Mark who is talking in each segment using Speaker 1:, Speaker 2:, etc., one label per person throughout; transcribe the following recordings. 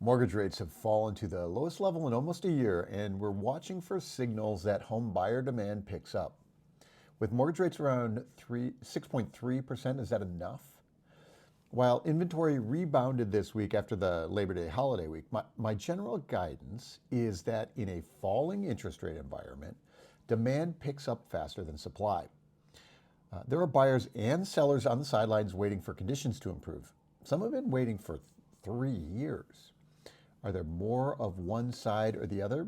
Speaker 1: Mortgage rates have fallen to the lowest level in almost a year, and we're watching for signals that home buyer demand picks up. With mortgage rates around 6.3%, is that enough? While inventory rebounded this week after the Labor Day holiday week, my general guidance is that in a falling interest rate environment, demand picks up faster than supply. There are buyers and sellers on the sidelines waiting for conditions to improve. Some have been waiting for 3 years. Are there more of one side or the other?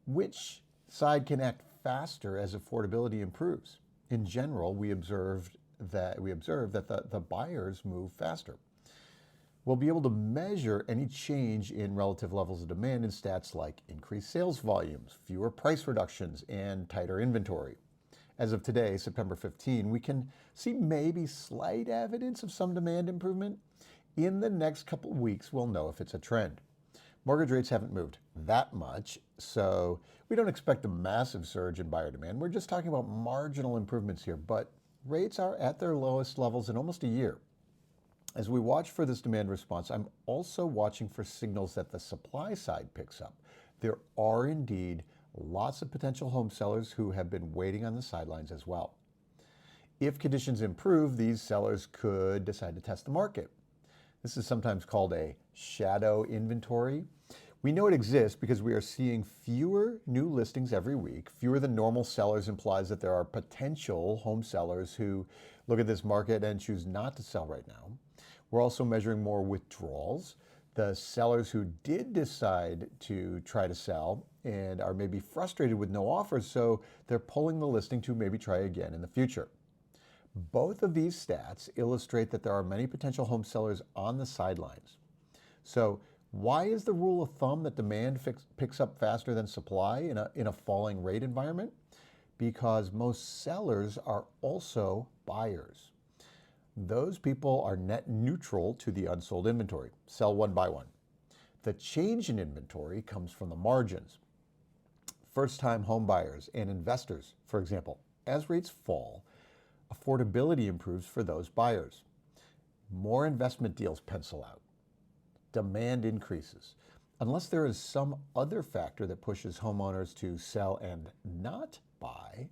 Speaker 1: Which side can act faster as affordability improves? In general, we observe that the buyers move faster. We'll be able to measure any change in relative levels of demand in stats like increased sales volumes, fewer price reductions, and tighter inventory. As of today, September 15, we can see maybe slight evidence of some demand improvement. In the next couple of weeks, we'll know if it's a trend. Mortgage rates haven't moved that much, so we don't expect a massive surge in buyer demand. We're just talking about marginal improvements here, but rates are at their lowest levels in almost a year. As we watch for this demand response, I'm also watching for signals that the supply side picks up. There are indeed lots of potential home sellers who have been waiting on the sidelines as well. If conditions improve, these sellers could decide to test the market. This is sometimes called a shadow inventory. We know it exists because we are seeing fewer new listings every week. Fewer than normal sellers implies that there are potential home sellers who look at this market and choose not to sell right now. We're also measuring more withdrawals. The sellers who did decide to try to sell and are maybe frustrated with no offers, so they're pulling the listing to maybe try again in the future. Both of these stats illustrate that there are many potential home sellers on the sidelines. So why is the rule of thumb that demand picks up faster than supply in a falling rate environment? Because most sellers are also buyers. Those people are net neutral to the unsold inventory. Sell one, buy one. The change in inventory comes from the margins. First-time home buyers and investors, for example, as rates fall, affordability improves for those buyers. More investment deals pencil out. Demand increases. Unless there is some other factor that pushes homeowners to sell and not buy,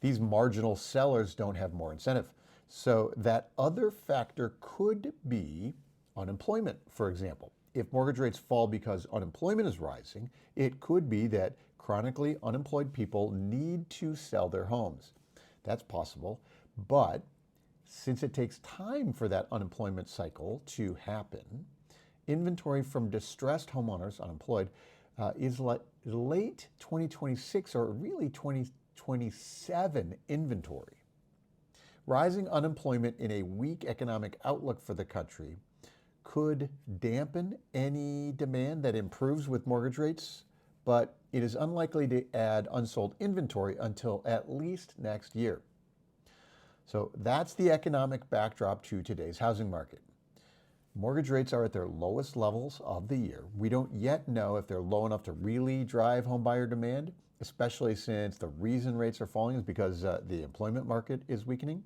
Speaker 1: these marginal sellers don't have more incentive. So that other factor could be unemployment, for example. If mortgage rates fall because unemployment is rising, it could be that chronically unemployed people need to sell their homes. That's possible, but since it takes time for that unemployment cycle to happen, inventory from distressed homeowners, unemployed, is late 2026 or really 2027 inventory. Rising unemployment in a weak economic outlook for the country could dampen any demand that improves with mortgage rates, but it is unlikely to add unsold inventory until at least next year. So that's the economic backdrop to today's housing market. Mortgage rates are at their lowest levels of the year. We don't yet know if they're low enough to really drive home buyer demand, especially since the reason rates are falling is because the employment market is weakening.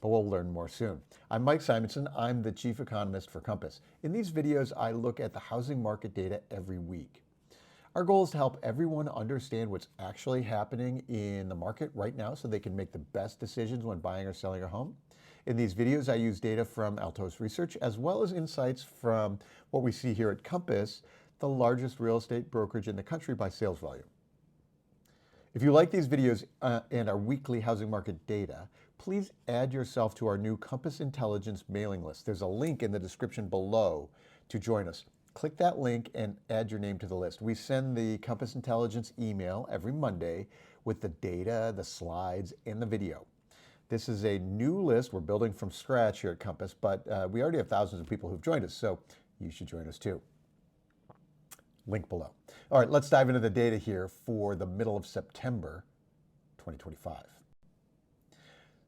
Speaker 1: But we'll learn more soon. I'm Mike Simonsen. I'm the chief economist for Compass. In these videos, I look at the housing market data every week. Our goal is to help everyone understand what's actually happening in the market right now so they can make the best decisions when buying or selling a home. In these videos, I use data from Altos Research as well as insights from what we see here at Compass, the largest real estate brokerage in the country by sales volume. If you like these videos and our weekly housing market data, please add yourself to our new Compass Intelligence mailing list. There's a link in the description below to join us. Click that link and add your name to the list. We send the Compass Intelligence email every Monday with the data, the slides, and the video. This is a new list we're building from scratch here at Compass, but we already have thousands of people who've joined us, so you should join us too. Link below. All right, let's dive into the data here for the middle of September 2025.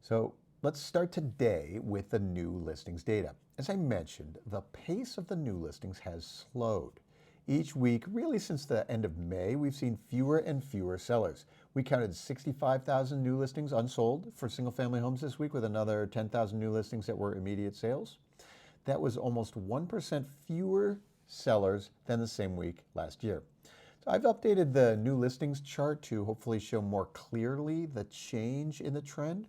Speaker 1: So let's start today with the new listings data. As I mentioned, the pace of the new listings has slowed. Each week, really since the end of May, we've seen fewer and fewer sellers. We counted 65,000 new listings unsold for single-family homes this week, with another 10,000 new listings that were immediate sales. That was almost 1% fewer sellers than the same week last year. So I've updated the new listings chart to hopefully show more clearly the change in the trend.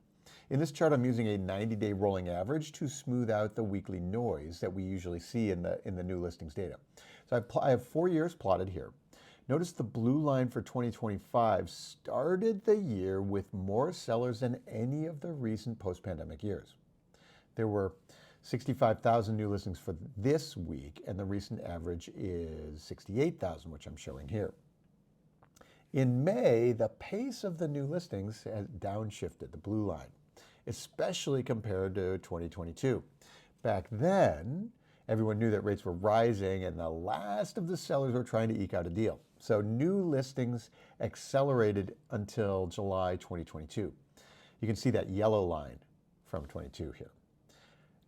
Speaker 1: In this chart, I'm using a 90-day rolling average to smooth out the weekly noise that we usually see in the new listings data. So I have 4 years plotted here. Notice the blue line for 2025 started the year with more sellers than any of the recent post-pandemic years. There were 65,000 new listings for this week, and the recent average is 68,000, which I'm showing here. In May, the pace of the new listings has downshifted, the blue line, especially compared to 2022. Back then, everyone knew that rates were rising and the last of the sellers were trying to eke out a deal. So new listings accelerated until July 2022. You can see that yellow line from 22 here.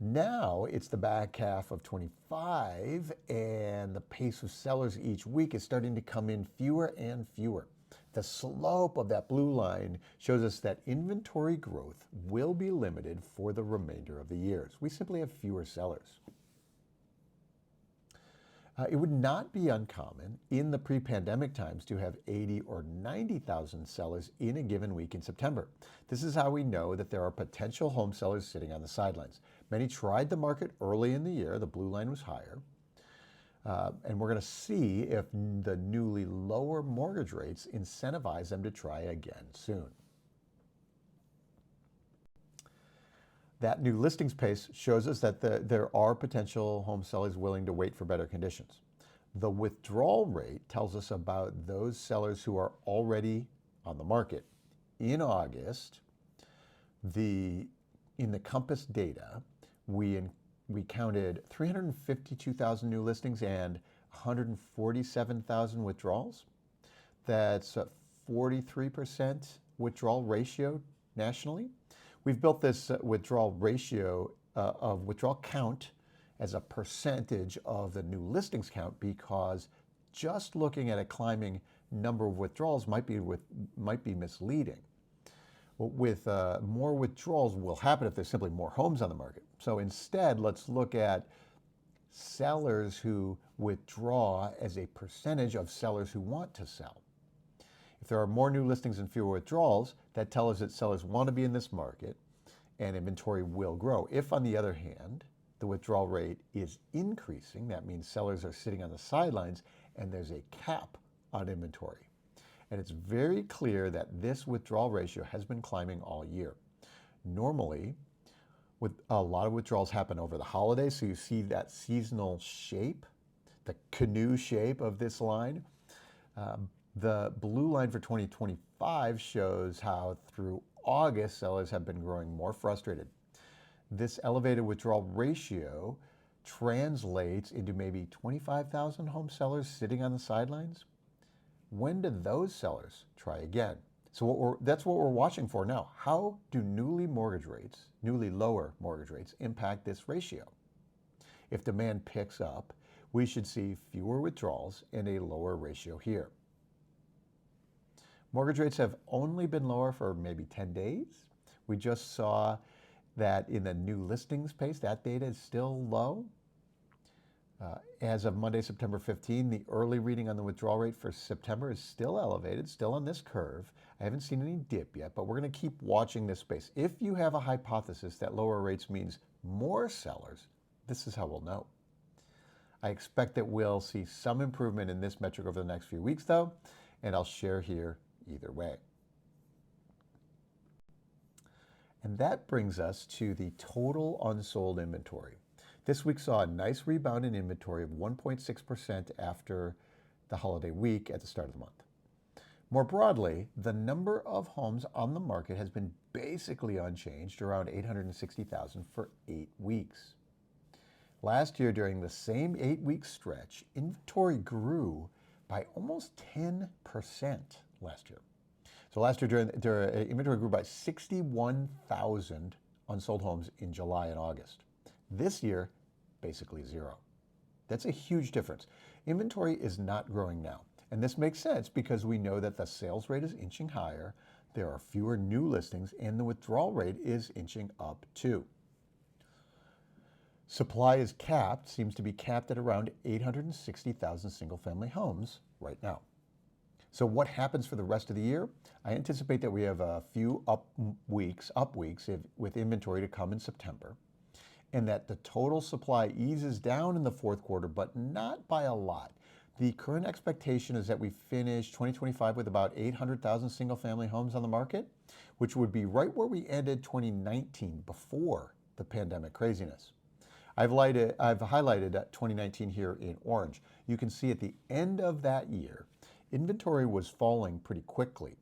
Speaker 1: Now it's the back half of 25 and the pace of sellers each week is starting to come in fewer and fewer. The slope of that blue line shows us that inventory growth will be limited for the remainder of the years. We simply have fewer sellers. It would not be uncommon in the pre-pandemic times to have 80 or 90,000 sellers in a given week in September. This is how we know that there are potential home sellers sitting on the sidelines. Many tried the market early in the year. The blue line was higher. And we're going to see if the newly lower mortgage rates incentivize them to try again soon. That new listings pace shows us that there are potential home sellers willing to wait for better conditions. The withdrawal rate tells us about those sellers who are already on the market. In August, in the Compass data, we counted 352,000 new listings and 147,000 withdrawals. That's a 43% withdrawal ratio nationally. We've built this withdrawal ratio of withdrawal count as a percentage of the new listings count because just looking at a climbing number of withdrawals might be misleading. With more withdrawals will happen if there's simply more homes on the market. So instead, let's look at sellers who withdraw as a percentage of sellers who want to sell. If there are more new listings and fewer withdrawals, that tells us that sellers want to be in this market and inventory will grow. If, on the other hand, the withdrawal rate is increasing, that means sellers are sitting on the sidelines and there's a cap on inventory. And it's very clear that this withdrawal ratio has been climbing all year. Normally, a lot of withdrawals happen over the holidays, so you see that seasonal shape, the canoe shape of this line. The blue line for 2025 shows how through August, sellers have been growing more frustrated. This elevated withdrawal ratio translates into maybe 25,000 home sellers sitting on the sidelines. When do those sellers try again? So that's what we're watching for now. How do newly lower mortgage rates impact this ratio? If demand picks up, we should see fewer withdrawals and a lower ratio here. Mortgage rates have only been lower for maybe 10 days. We just saw that in the new listings pace, that data is still low. As of Monday, September 15, the early reading on the withdrawal rate for September is still elevated, still on this curve. I haven't seen any dip yet, but we're going to keep watching this space. If you have a hypothesis that lower rates means more sellers, this is how we'll know. I expect that we'll see some improvement in this metric over the next few weeks, though, and I'll share here either way. And that brings us to the total unsold inventory. This week saw a nice rebound in inventory of 1.6% after the holiday week at the start of the month. More broadly, the number of homes on the market has been basically unchanged, around 860,000 for 8 weeks. Last year, during the same 8-week stretch, inventory grew by almost 10% last year. So last year, inventory grew by 61,000 unsold homes in July and August. This year, basically zero. That's a huge difference. Inventory is not growing now. And this makes sense because we know that the sales rate is inching higher, there are fewer new listings, and the withdrawal rate is inching up too. Supply is capped, seems to be capped at around 860,000 single-family homes right now. So what happens for the rest of the year? I anticipate that we have a few up weeks with inventory to come in September, and that the total supply eases down in the fourth quarter, but not by a lot. The current expectation is that we finish 2025 with about 800,000 single-family homes on the market, which would be right where we ended 2019 before the pandemic craziness. I've highlighted 2019 here in orange. You can see at the end of that year, inventory was falling pretty quickly.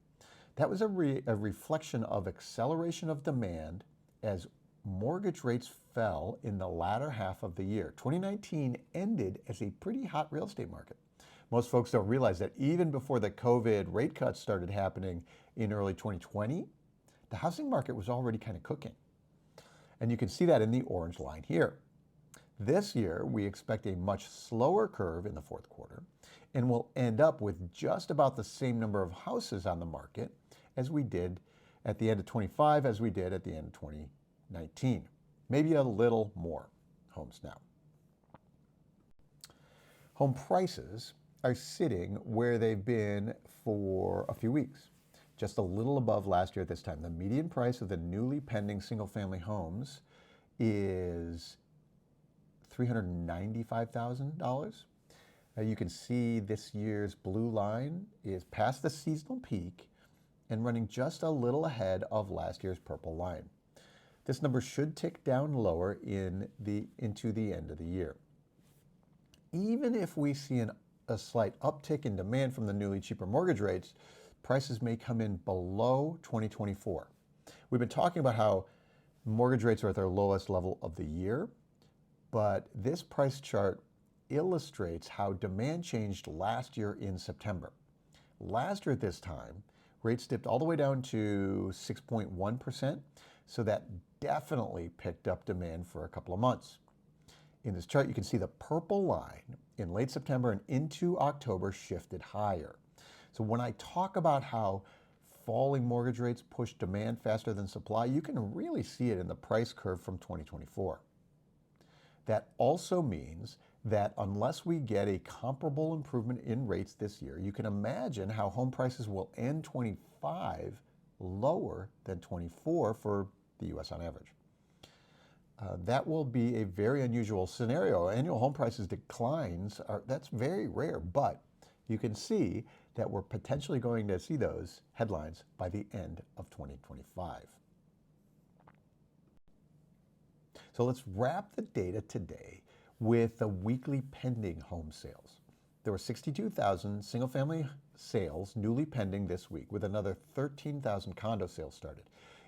Speaker 1: That was a reflection of acceleration of demand as mortgage rates fell in the latter half of the year. 2019 ended as a pretty hot real estate market. Most folks don't realize that even before the COVID rate cuts started happening in early 2020, the housing market was already kind of cooking. And you can see that in the orange line here. This year, we expect a much slower curve in the fourth quarter, and we'll end up with just about the same number of houses on the market as we did at the end of 25 as we did at the end of 2019. Maybe a little more homes now. Home prices are sitting where they've been for a few weeks, just a little above last year at this time. The median price of the newly pending single-family homes is $395,000. You can see this year's blue line is past the seasonal peak and running just a little ahead of last year's purple line. This number should tick down lower into the end of the year. Even if we see a slight uptick in demand from the newly cheaper mortgage rates, prices may come in below 2024. We've been talking about how mortgage rates are at their lowest level of the year, but this price chart illustrates how demand changed last year in September. Last year at this time, rates dipped all the way down to 6.1%, so that definitely picked up demand for a couple of months. In this chart, you can see the purple line in late September and into October shifted higher. So when I talk about how falling mortgage rates push demand faster than supply, you can really see it in the price curve from 2024. That also means that unless we get a comparable improvement in rates this year, you can imagine how home prices will end 25 lower than 24 for the U.S. on average. That will be a very unusual scenario. Annual home prices declines, that's very rare, but you can see that we're potentially going to see those headlines by the end of 2025. So let's wrap the data today with the weekly pending home sales. There were 62,000 single-family sales newly pending this week, with another 13,000 condo sales started.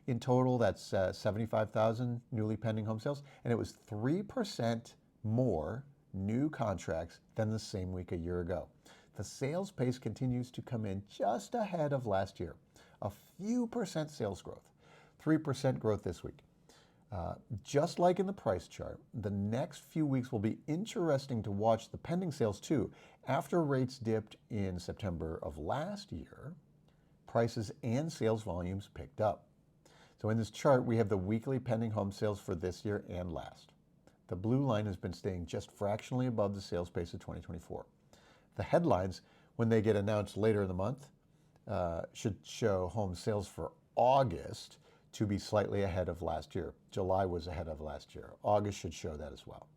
Speaker 1: In total, that's 75,000 newly pending home sales, and it was 3% more new contracts than the same week a year ago. The sales pace continues to come in just ahead of last year. A few percent sales growth, 3% growth this week. Just like in the price chart, the next few weeks will be interesting to watch the pending sales too. After rates dipped in September of last year, prices and sales volumes picked up. So in this chart, we have the weekly pending home sales for this year and last. The blue line has been staying just fractionally above the sales pace of 2024. The headlines, when they get announced later in the month, should show home sales for August to be slightly ahead of last year. July was ahead of last year. August should show that as well.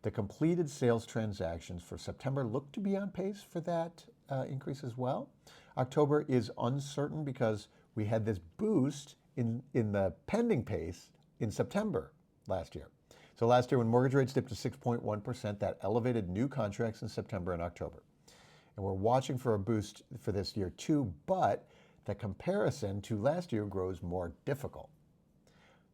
Speaker 1: The completed sales transactions for September look to be on pace for that increase as well. October is uncertain because we had this boost in the pending pace in September last year. So last year when mortgage rates dipped to 6.1%, that elevated new contracts in September and October. And we're watching for a boost for this year too, but the comparison to last year grows more difficult.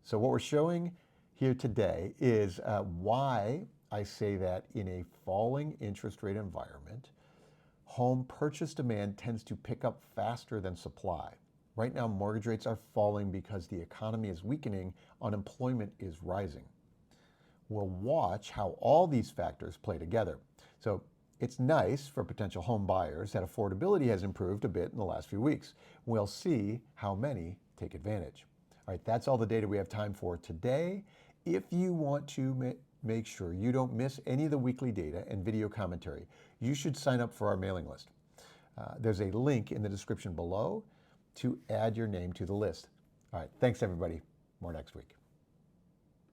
Speaker 1: So what we're showing here today is why I say that in a falling interest rate environment, home purchase demand tends to pick up faster than supply. Right now, mortgage rates are falling because the economy is weakening, unemployment is rising. We'll watch how all these factors play together. So it's nice for potential home buyers that affordability has improved a bit in the last few weeks. We'll see how many take advantage. All right, that's all the data we have time for today. If you want to make sure you don't miss any of the weekly data and video commentary, you should sign up for our mailing list. There's a link in the description below to add your name to the list. All right, thanks everybody. More next week.